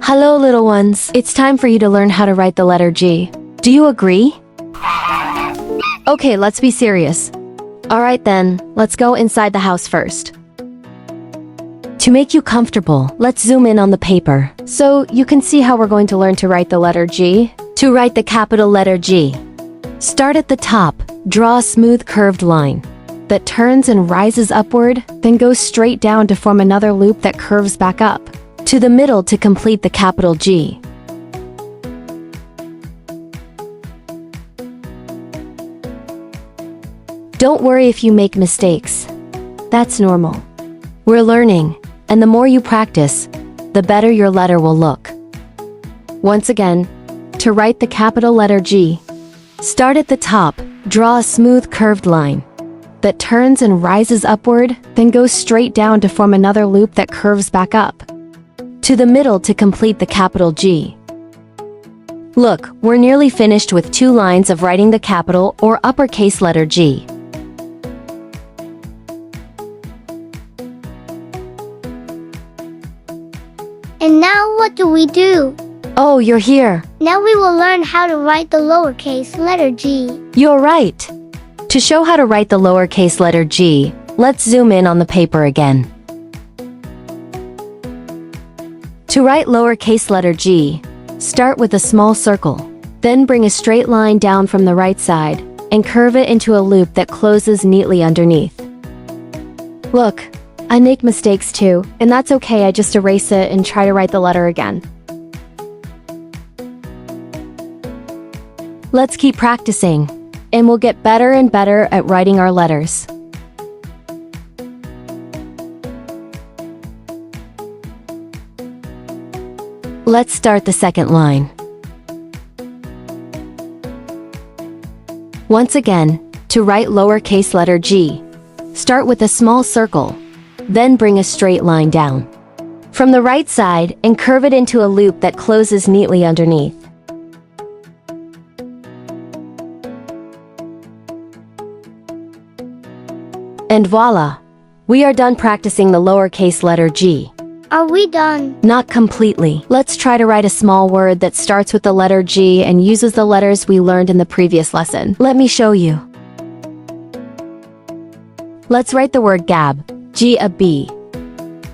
Hello, little ones. It's time for you to learn how to write the letter G. Do you agree? Okay, let's be serious. Alright then, let's go inside the house first. To make you comfortable, let's zoom in on the paper, so you can see how we're going to learn to write the letter G. To write the capital letter G, start at the top, draw a smooth curved line that turns and rises upward, then goes straight down to form another loop that curves back up to the middle to complete the capital G. Don't worry if you make mistakes. That's normal. We're learning, and the more you practice, the better your letter will look. Once again, to write the capital letter G, start at the top, draw a smooth curved line that turns and rises upward, then goes straight down to form another loop that curves back up to the middle to complete the capital G. Look, we're nearly finished with 2 lines of writing the capital or uppercase letter G. And now what do we do? Oh, you're here. Now we will learn how to write the lowercase letter G. You're right. To show how to write the lowercase letter G, let's zoom in on the paper again. To write lowercase letter G, start with a small circle. Then bring a straight line down from the right side and curve it into a loop that closes neatly underneath. Look, I make mistakes too, and that's okay. I just erase it and try to write the letter again. Let's keep practicing, and we'll get better and better at writing our letters. Let's start the second line. Once again, to write lowercase letter G, start with a small circle, then bring a straight line down from the right side and curve it into a loop that closes neatly underneath. And voila! We are done practicing the lowercase letter G. Are we done? Not completely. Let's try to write a small word that starts with the letter G and uses the letters we learned in the previous lesson. Let me show you. Let's write the word gab, G-A-B.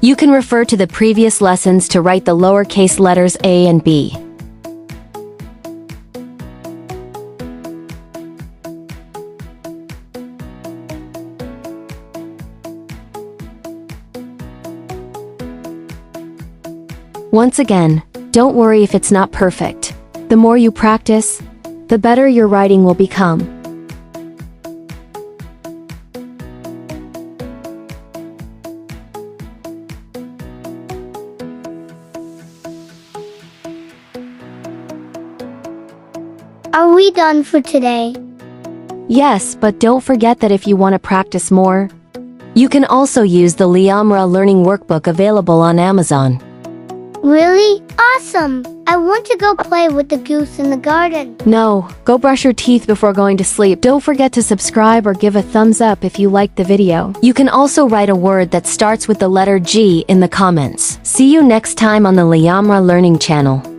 You can refer to the previous lessons to write the lowercase letters A and B. Once again, don't worry if it's not perfect. The more you practice, the better your writing will become. Are we done for today? Yes, but don't forget that if you want to practice more, you can also use the LIIAMRA Learning Workbook available on Amazon. Really? Awesome! I want to go play with the goose in the garden. No, go brush your teeth before going to sleep. Don't forget to subscribe or give a thumbs up if you liked the video. You can also write a word that starts with the letter G in the comments. See you next time on the LIIAMRA Learning Channel.